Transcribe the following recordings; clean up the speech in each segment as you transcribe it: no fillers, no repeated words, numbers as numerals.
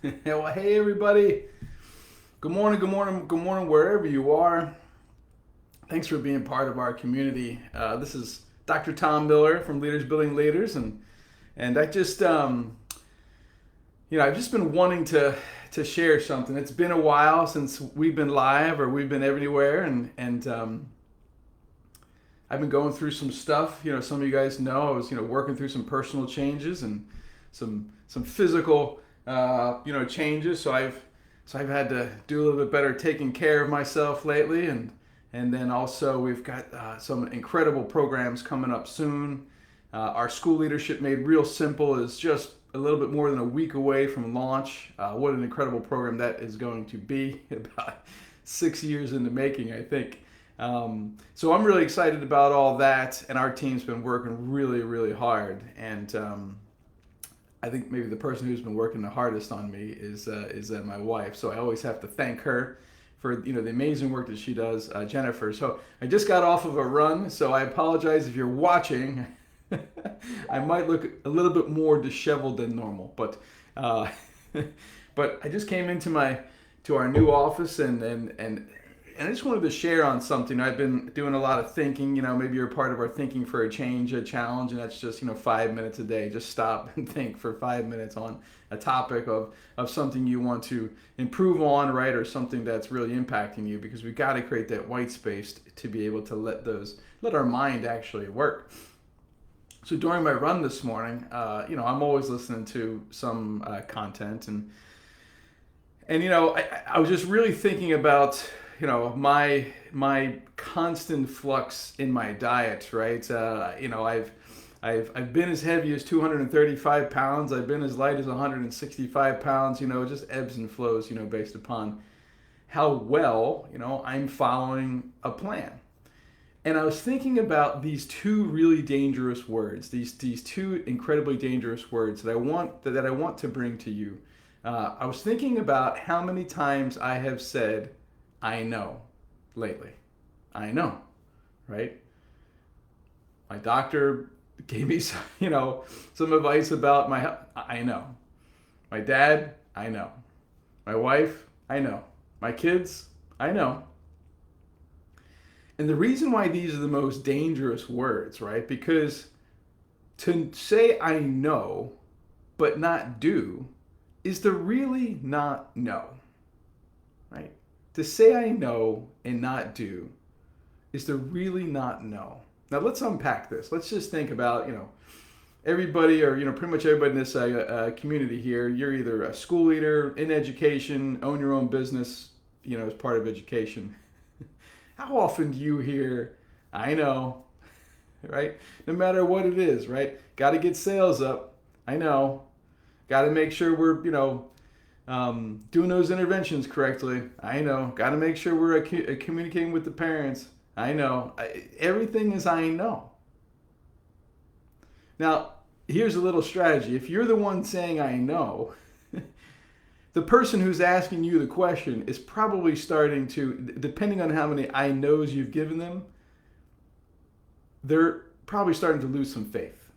Well, hey everybody. Good morning, good morning, good morning, wherever you are. Thanks for being part of our community. This is Dr. Tom Miller from Leaders Building Leaders, and I've just been wanting to share something. It's been a while since we've been live or we've been everywhere, and I've been going through some stuff. Some of you guys know I was working through some personal changes and some physical changes. So I've had to do a little bit better taking care of myself lately, and then also we've got some incredible programs coming up soon. Our school leadership made real simple is just a little bit more than a week away from launch. What an incredible program that is going to be! About 6 years in the making, I think. So I'm really excited about all that, and our team's been working really, really hard. And I think maybe the person who's been working the hardest on me is my wife. So I always have to thank her for the amazing work that she does, Jennifer. So I just got off of a run, so I apologize if you're watching. I might look a little bit more disheveled than normal, uh, but I just came to our new office, and I just wanted to share on something. I've been doing a lot of thinking. Maybe you're part of our Thinking for a Change challenge, and that's just 5 minutes a day. Just stop and think for 5 minutes on a topic of something you want to improve on, right, or something that's really impacting you. Because we've got to create that white space to be able to let our mind actually work. So during my run this morning, I'm always listening to some content, and I was just really thinking about my constant flux in my diet, right? I've been as heavy as 235 pounds. I've been as light as 165 pounds. It just ebbs and flows. Based upon how well I'm following a plan. And I was thinking about these two really dangerous words, these two incredibly dangerous words that I want to bring to you. I was thinking about how many times I have said I know lately. I know, right? My doctor gave me some advice about my health. I know. My dad, I know. My wife, I know. My kids, I know. And the reason why these are the most dangerous words, right? Because to say I know but not do is to really not know, right? To say I know and not do is to really not know. Now let's unpack this. Let's just think about, everybody or, pretty much everybody in this community here. You're either a school leader, in education, own your own business, as part of education. How often do you hear, I know, right? No matter what it is, right? Got to get sales up. I know. Got to make sure we're, doing those interventions correctly. I know. Got to make sure we're communicating with the parents. I know. Everything is I know. Now, here's a little strategy. If you're the one saying I know, the person who's asking you the question is probably starting to, depending on how many I knows you've given them, they're probably starting to lose some faith.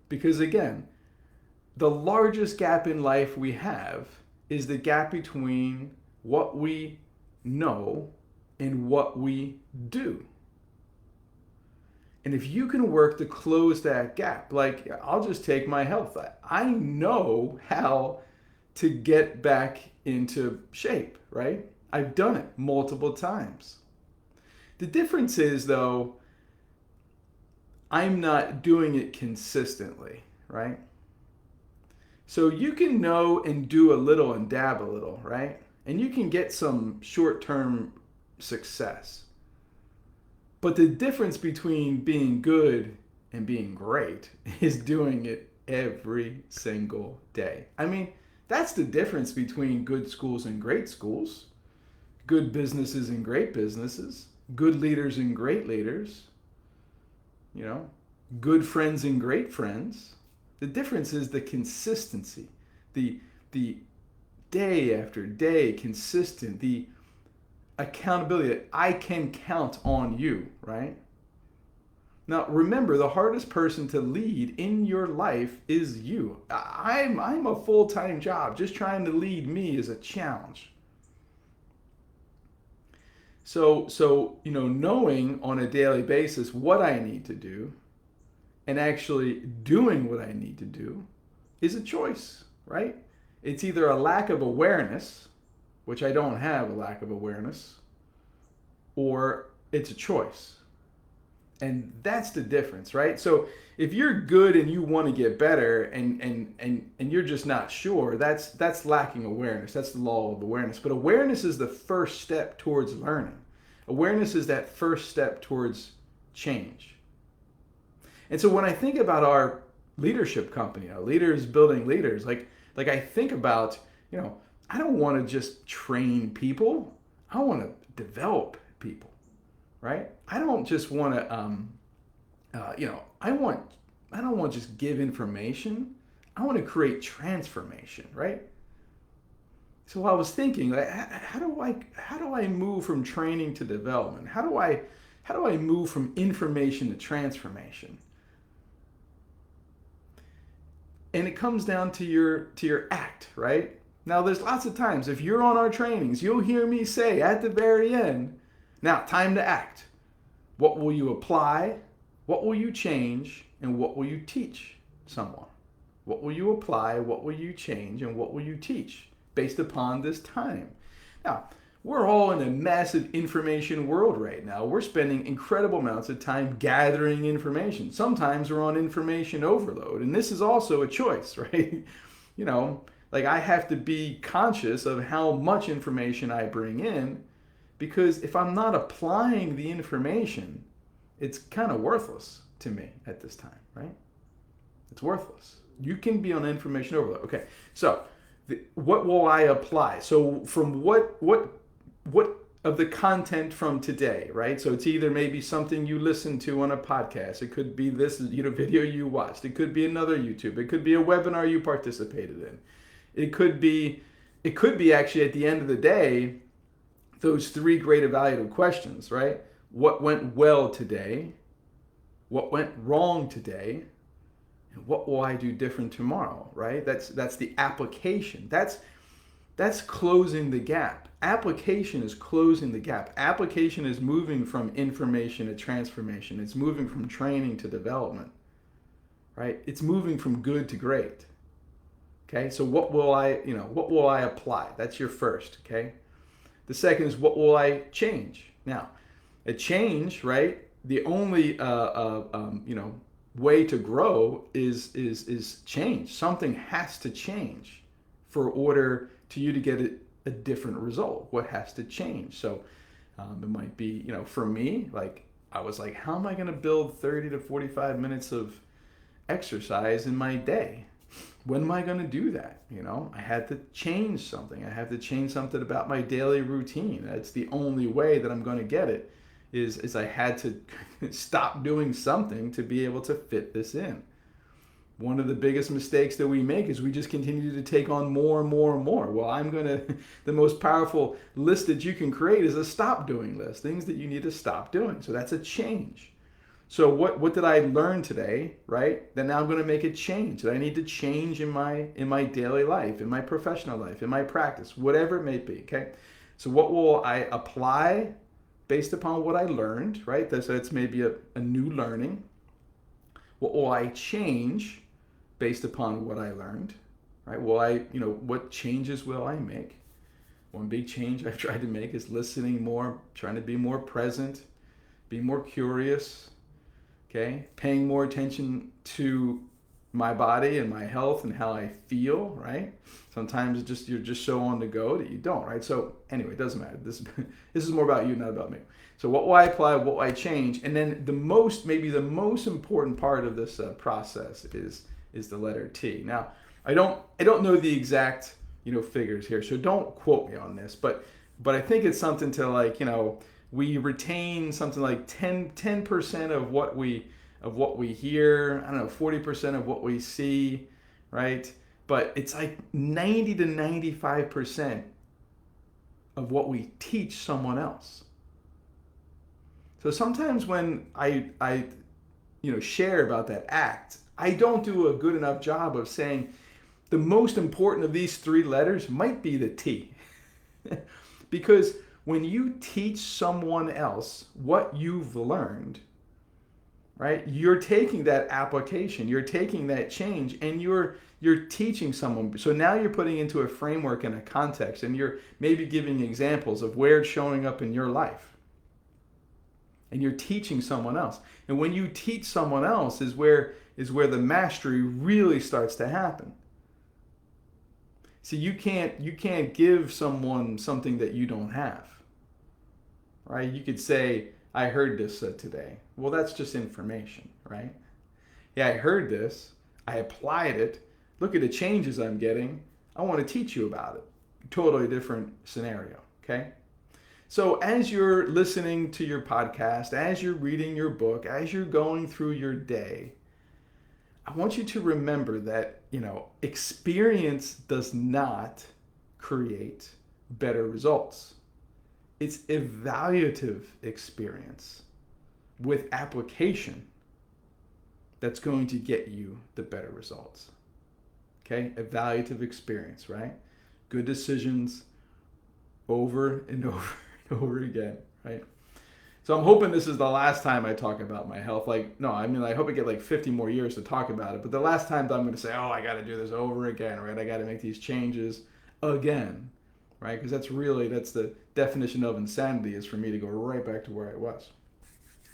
Because again, the largest gap in life we have is the gap between what we know and what we do. And if you can work to close that gap, like I'll just take my health. I know how to get back into shape, right? I've done it multiple times. The difference is, though, I'm not doing it consistently, right? So you can know and do a little and dab a little, right? And you can get some short term success. But the difference between being good and being great is doing it every single day. I mean, that's the difference between good schools and great schools, good businesses and great businesses, good leaders and great leaders, you know, good friends and great friends. The difference is the consistency, the day after day consistent, the accountability that I can count on you, right? Now, remember, the hardest person to lead in your life is you. I'm a full-time job. Just trying to lead me is a challenge. So, knowing on a daily basis what I need to do and actually doing what I need to do is a choice, right? It's either a lack of awareness, which I don't have a lack of awareness, or it's a choice. And that's the difference, right? So if you're good and you want to get better and you're just not sure, that's lacking awareness. That's the law of awareness. But awareness is the first step towards learning. Awareness is that first step towards change. And so when I think about our leadership company, our leaders building leaders, like I think about, I don't want to just train people. I want to develop people, right? I don't just want to, I don't want to just give information. I want to create transformation, right? So I was thinking, like, how do I move from training to development? How do I move from information to transformation? And it comes down to your act, right? Now, there's lots of times, if you're on our trainings, you'll hear me say at the very end, now, time to act. What will you apply? What will you change? And what will you teach someone? What will you apply? What will you change? And what will you teach based upon this time? Now, we're all in a massive information world right now. We're spending incredible amounts of time gathering information. Sometimes we're on information overload. And this is also a choice, right? Like I have to be conscious of how much information I bring in, because if I'm not applying the information, it's kind of worthless to me at this time, right? It's worthless. You can be on information overload. Okay, so what will I apply? So from what of the content from today, right? So it's either maybe something you listen to on a podcast. It could be this video you watched. It could be another YouTube. It could be a webinar you participated in. It could be actually at the end of the day, those three great evaluative questions, right? What went well today? What went wrong today? And what will I do different tomorrow, right? That's the application. That's closing the gap. Application is closing the gap. Application is moving from information to transformation. It's moving from training to development, right? It's moving from good to great. Okay, so what will I apply? That's your first, okay? The second is, what will I change? Now, a change, right? The only way to grow is change. Something has to change for order to you to get a different result. What has to change? So it might be, for me, like I was like, how am I going to build 30 to 45 minutes of exercise in my day? When am I going to do that? I had to change something. I have to change something about my daily routine. That's the only way that I'm going to get it, is I had to stop doing something to be able to fit this in. One of the biggest mistakes that we make is we just continue to take on more and more and more. Well, the most powerful list that you can create is a stop doing list, things that you need to stop doing. So that's a change. So what did I learn today, right? Then now I'm going to make a change that I need to change in my daily life, in my professional life, in my practice, whatever it may be, okay? So what will I apply based upon what I learned, right? So it's maybe a new learning. What will I change based upon what I learned, right? What changes will I make? One big change I've tried to make is listening more, trying to be more present, be more curious, okay? Paying more attention to my body and my health and how I feel, right? Sometimes you're just so on the go that you don't, right? So anyway, it doesn't matter. This is more about you, not about me. So what will I apply? What will I change? And then the most important part of this process is the letter T. Now, I don't know the exact figures here, so don't quote me on this, but I think it's something to like, we retain something like 10% of what we hear. I don't know, 40% of what we see, right? But it's like 90 to 95% of what we teach someone else. So sometimes when I share about that act, I don't do a good enough job of saying the most important of these three letters might be the T. Because when you teach someone else what you've learned, right, you're taking that application, you're taking that change, and you're teaching someone. So now you're putting into a framework and a context, and you're maybe giving examples of where it's showing up in your life. And you're teaching someone else. And when you teach someone else is where the mastery really starts to happen. See, you can't give someone something that you don't have. Right? You could say, I heard this today. Well, that's just information, right? Yeah, I heard this. I applied it. Look at the changes I'm getting. I want to teach you about it. Totally different scenario, okay? So as you're listening to your podcast, as you're reading your book, as you're going through your day, I want you to remember that, experience does not create better results. It's evaluative experience with application that's going to get you the better results. Okay? Evaluative experience, right? Good decisions over and over and over again, right? So I'm hoping this is the last time I talk about my health. I hope I get 50 more years to talk about it. But the last time I'm going to say, I got to do this over again, right? I got to make these changes again, right? Because that's the definition of insanity, is for me to go right back to where I was,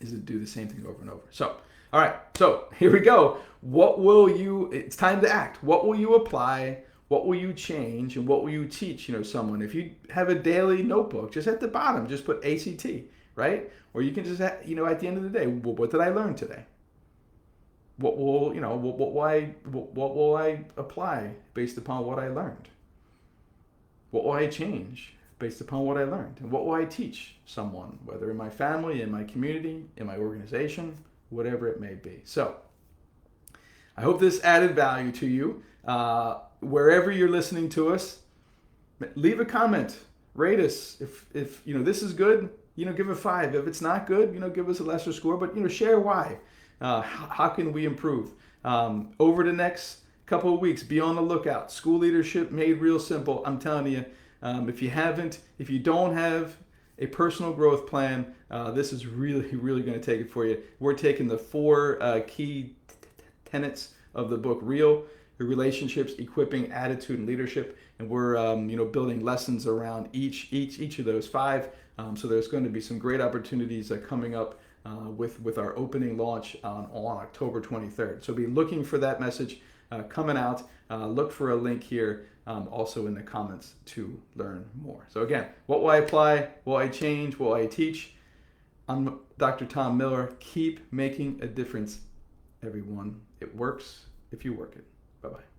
is to do the same thing over and over. So, all right. So here we go. It's time to act. What will you apply? What will you change? And what will you teach, someone? If you have a daily notebook, just at the bottom, just put ACT. Right? Or you can just, at the end of the day, well, what did I learn today? What will I apply based upon what I learned? What will I change based upon what I learned? And what will I teach someone, whether in my family, in my community, in my organization, whatever it may be? So I hope this added value to you. Wherever you're listening to us, leave a comment, rate us. If this is good, give a 5. If it's not good, give us a lesser score, but, share why. How can we improve? Over the next couple of weeks, be on the lookout. School Leadership Made Real Simple. I'm telling you, if you don't have a personal growth plan, this is really, really going to take it for you. We're taking the 4 key tenets of the book, Real, your relationships, equipping, attitude, and leadership, and we're building lessons around each of those 5. So there's going to be some great opportunities coming up with our opening launch on October 23rd. So be looking for that message coming out. Look for a link here also in the comments to learn more. So again, what will I apply? What will I change? What will I teach? I'm Dr. Tom Miller. Keep making a difference, everyone. It works if you work it. Bye-bye.